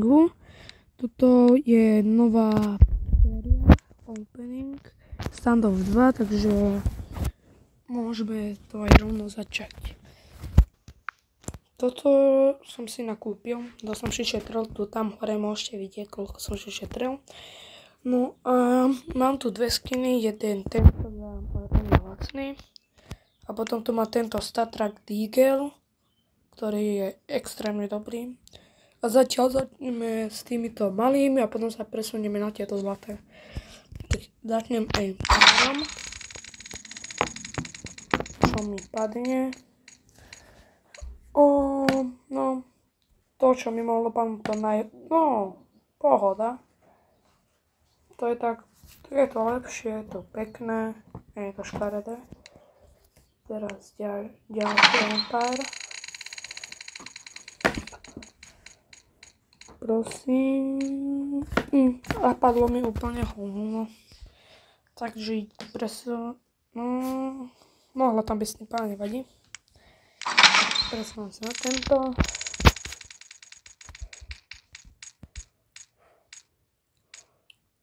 trhu. Toto je nová séria opening Standoff 2, takže môžeme to aj rovno začať. Toto som si nakúpil, to som si šetril, tu tam hore môžete vidieť, koľko som si šetril. No a mám tu dve skiny, jeden tento za veľmi lacný a potom tu má tento StatTrak Deagle, ktorý je extrémne dobrý. A zatiaľ začneme s týmito malými a potom sa presunieme na tieto zlaté. Tak začnem aj párom, čo mi padne. No, to čo mi mohlo padnúť, pohoda. To je tak, je to lepšie, je to pekné, je to škaredé. Teraz ďalší pár. Prosím. A padlo mi úplne hovno. Takže mohla tam byť snipa, nevadí. Presuniem sa na tento.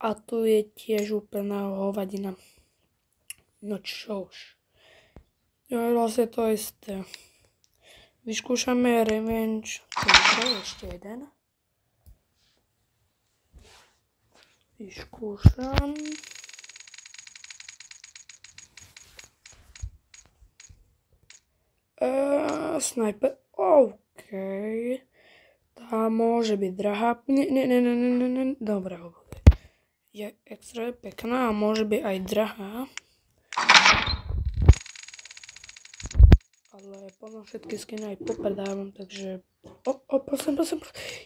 A tu je tiež úplná hovadina. No čo už. Jo, vlastne to isté. Vyskúšame Revenge. To je ešte jeden. Vyskúšam. Sniper. OK. Tá môže byť drahá. Ne. Dobre ho bude. Je extra pekná a môže byť aj drahá. Ale potom všetky skiny aj popredávam, takže... prosím.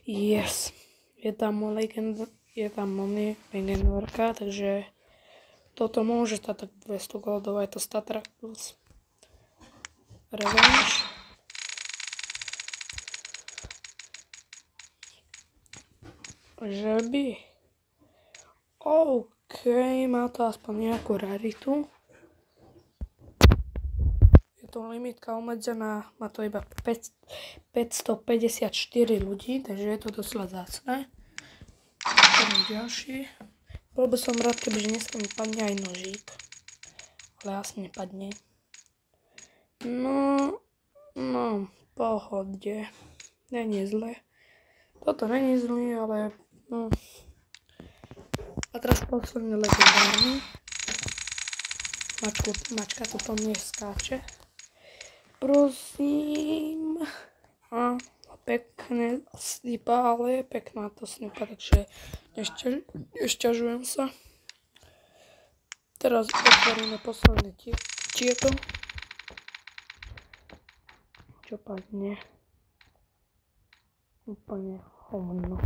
Yes. Je tam legendárka, takže... Toto môže stať tak 200 goldov, je to StatTrak plus Revenge. Že by... OK, má to aspoň nejakú raritu. To limitka obmedzená, má to iba 554 ľudí, takže je to dosť vzácne. Ďalší. Bol by som rád, kebyže dneska mi padne aj nožík. Ale asi nepadne. No, pohode. Není zle. Toto není zlý, ale no. A teraz posledný legendárny. Mačka tu po mne skáče. Prosím. A pekné snipa, ale je pekná to snipa, takže nešťažujem sa. Teraz otvoríme posledné tieto. Čo padne? Úplne hovno.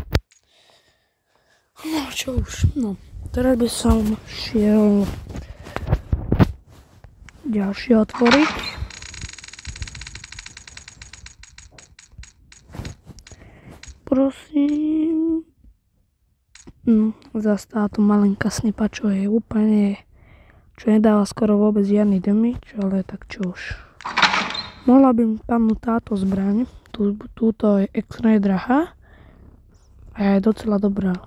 No čo už, teraz by som šiel ďalšie otvoriť. Prosím. Zase táto malinká snipa, čo je úplne, čo nedáva skoro vôbec žiadny damage, ale tak čo už. Mohla by mi padnúť táto zbraň, túto je extrémne drahá a je docela dobrá.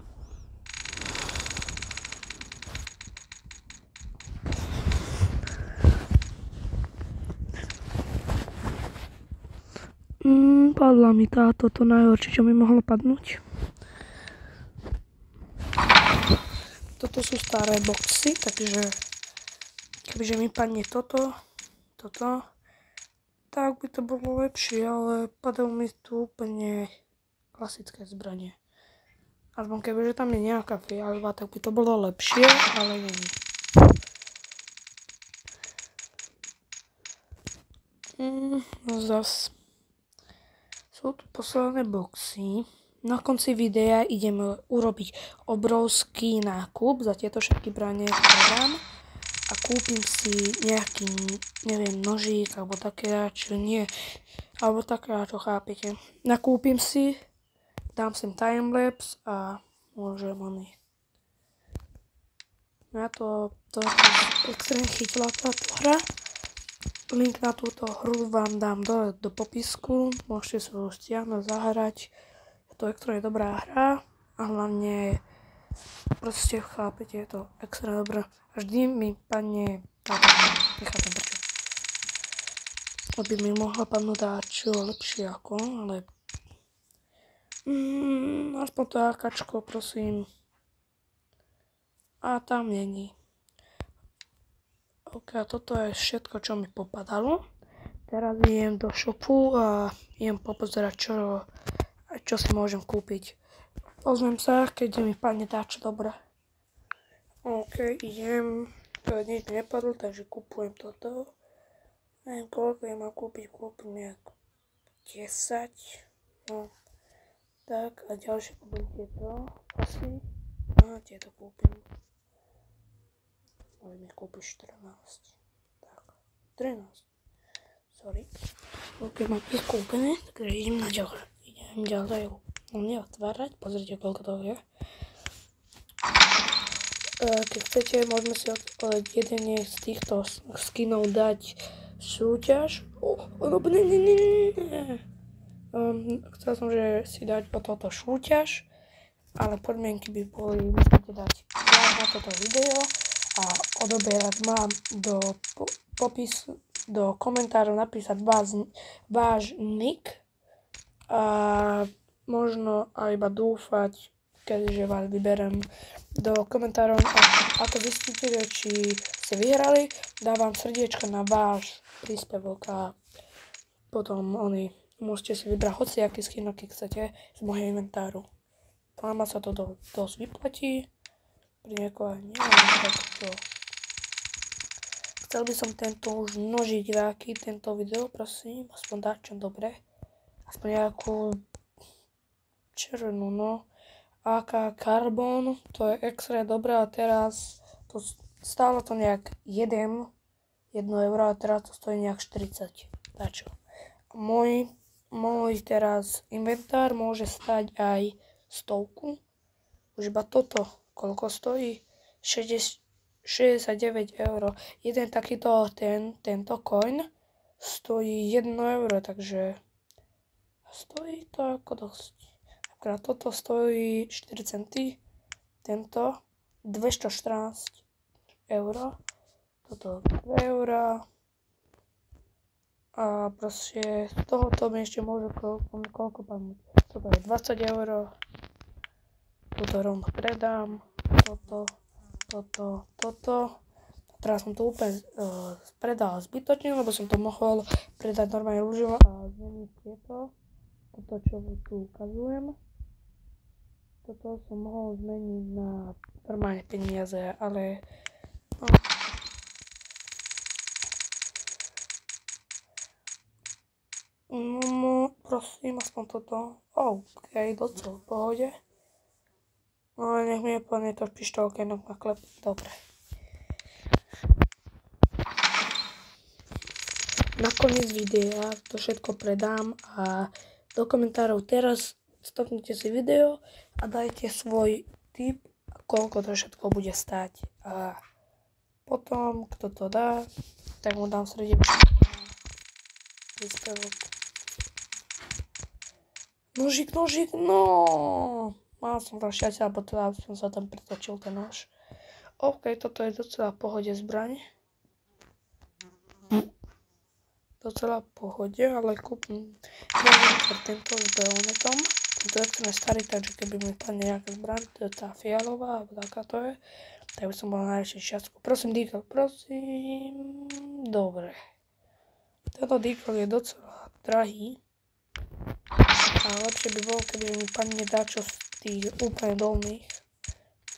Padla mi táto, to najhoršie, čo mi mohlo padnúť. Toto sú staré boxy, takže kebyže mi padne toto, tak by to bolo lepšie, ale padalo mi tu úplne klasické zbranie. Aspoň kebyže tam je nejaká fialová, tak by to bolo lepšie, ale nie. Zas. Sú tu posledné boxy. Na konci videa idem urobiť obrovský nákup za tieto všetky branie, predám a kúpim si nejaký, neviem, nožík alebo také, čo nie, alebo také, čo chápete. Nakúpim si, dám sem timelapse a môžem oni. Na to extrémne chytila táto hra. Link na túto hru vám dám dole do popisku, môžete sa ho stiahnuť, zahrať. Je To extra je dobrá hra a hlavne proste chápete, je to extra dobré. A vždy mi padne táto hra, nechápem prečo. Aby mi mohla padnúť dáčo lepšie ako, ale aspoň to AKčko, prosím. A tam není. Ok, toto je všetko, čo mi popadalo. Teraz idem do shopu a idem popozerať, čo si môžem kúpiť. Ozvem sa, keď mi padne dáčo dobré. Ok, idem. Nič mi nepadlo, takže kúpujem toto. Neviem, koľko ja mám kúpiť, kúpim nejak 10. No, tak a ďalšie kúpim tieto. Asi. A tieto kúpim. Môžem ich kúpiť 14. Tak, 13. Sorry. Ok, mám ich kúpené, takže idem na ďalej. Idem ďalej. Neotvárať, pozrite, koľko toho je. Keď chcete, môžeme si jeden z týchto skinov dať súťaž. Chcel som, že si dať o toto súťaž, ale podmienky by boli, musíte dať like na toto video a odoberať mám do komentárov napísať váš nick a možno aj iba dúfať, keďže vás vyberem do komentárov, ako zistíte, či ste vyhrali, dávam srdiečko na váš príspevok a potom môžete si vybrať hociaký skin, aký chcete z môjho inventáru. Vám sa to dosť vyplatí, pri niekoho aj nie, takto. Chcel by som tento už množiť tento video, prosím, aspoň dať čo dobre, aspoň nejakú červenú, no. AK Carbon, to je extra dobré a teraz to stálo to nejak 1 euro a teraz to stojí nejak 40. Dačo. Môj teraz inventár môže stať aj 100. Už iba toto, koľko stojí? 69 eur. Jeden takýto, tento coin stojí 1 euro, takže stojí to ako dosť. Toto stojí 4 centy, tento 214 eur, toto 2 eur a proste z tohoto mi ešte môžu koľko padnúť. Toto je 20 eur, toto rovno predám, toto. Teraz som to úplne predal zbytočne, lebo som to mohol predať normálne rúžovo a zmeniť toto, čo tu ukazujem. Toto som mohol zmeniť na normálne peniaze, ale no, prosím, aspoň toto. OK, docela v pohode. No, nech mi je plne to pištolke na klep. Dobre. Na koniec videa to všetko predám a do komentárov teraz stopnite si video a dajte svoj tip, koľko to všetko bude stáť. A potom, kto to dá, tak mu dám srdiečko príspevok. Nožík, no! Mal som tam šťastie, alebo teda som sa tam pretočil ten nož. OK, toto je docela v pohode zbraň. Docela v pohode, ale kúpim tento s bajonetom. To je extrémne starý, takže keby mi padne nejaká zbraň, to je tá fialová, alebo taká to je, tak by som mal najväčšiu šťastku. Prosím, decal, prosím. Dobre. Tento decal je docela drahý. A lepšie by bolo, keby mi padne dáčo z tých úplne dolných,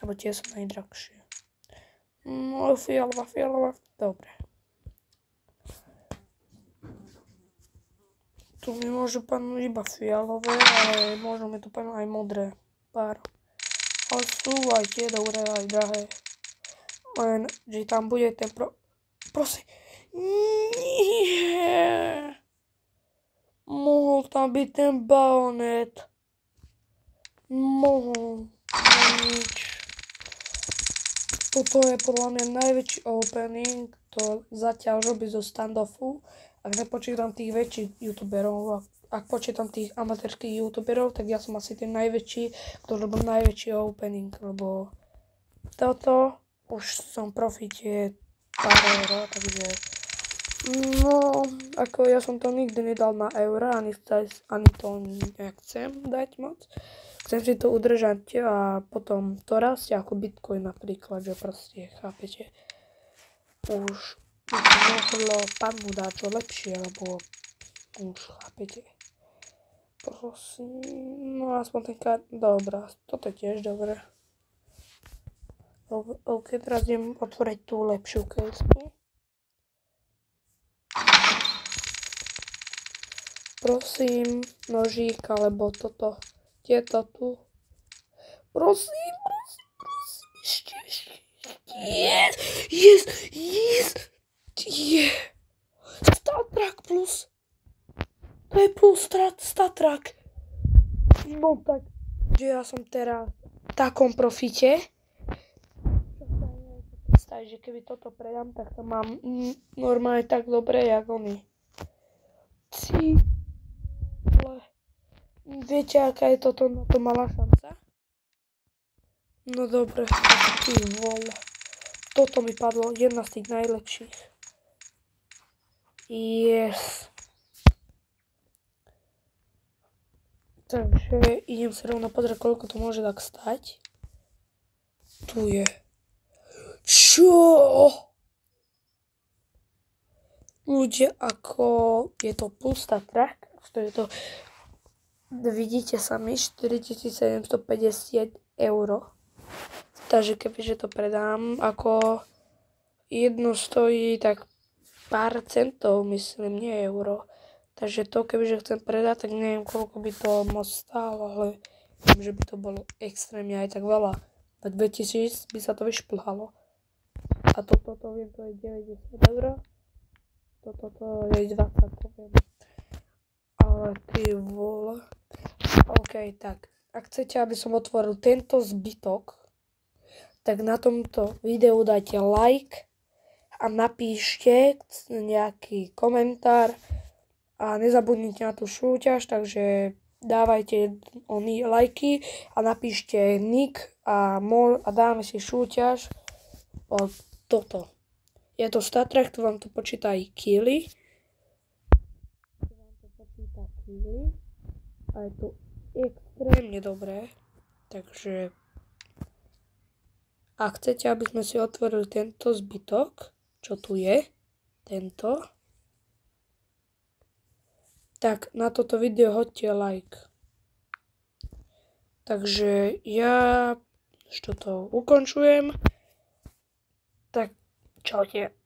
lebo tie sú najdrahšie. No, fialová, dobre. Tu mi môžu padnúť iba fialové, ale môžu mi tu padnúť aj modré pár. Ale sú aj tie dobré, aj drahé. Len, že tam bude ten prosím. Nie. Mohol tam byť ten bajonet. Mohol. Nič. Toto je podľa mňa najväčší opening, to zatiaľ robí zo standoffu. Ak nepočítam tých väčších youtuberov, ak počítam tých amatérských youtuberov, tak ja som asi ten najväčší, ktorý robil najväčší opening, lebo toto už som profite pár euro, takže no, ako ja som to nikdy nedal na eura, ani to nechcem dať moc. Chcem si to udržať a potom to rastie ako Bitcoin napríklad, že proste, chápete, už mohlo padnúť dať čo lepšie, lebo už chápete. Prosím, no aspoň ten dobrá, toto je tiež dobré. OK, teraz idem otvoriť tú lepšiu kejsku. Prosím, nožík, alebo toto, tieto tu. Prosím, ešte. Yes. Star Trek plus. To je plus Star Trek. No tak, že ja som teraz v takom profite. Takže keby toto predám, tak to mám normálne tak dobre, jak oni. Viete, aká je toto na to malá šanca? No dobre, ty vole. Toto mi padlo, jedna z tých najlepších. Yes. Takže idem sa rovno pozrieť, koľko to môže tak stať. Tu je. Čo? Ľudia, ako je to pustá track, to je to, vidíte sami, 4750 €. Takže kebyže to predám, ako jedno stojí tak pár centov, myslím, nie euro. Takže to, kebyže chcem predať, tak neviem, koľko by to moc stálo, ale viem, že by to bolo extrémne aj tak veľa. Na 2000 by sa to vyšplhalo. A toto viem, to je 90 €. Toto je 20, to viem. Ale ty vole. OK, tak. Ak chcete, aby som otvoril tento zbytok, tak na tomto videu dajte like a napíšte nejaký komentár a nezabudnite na tú súťaž, takže dávajte lajky a napíšte nick a dáme si súťaž o toto. Je to Star Trek, tu vám to počíta aj kily. A je to extrémne dobré. Takže ak chcete, aby sme si otvorili tento zbytok, čo tu je, tento, tak na toto video hoďte like. Takže ja to ukončujem. Tak čaute.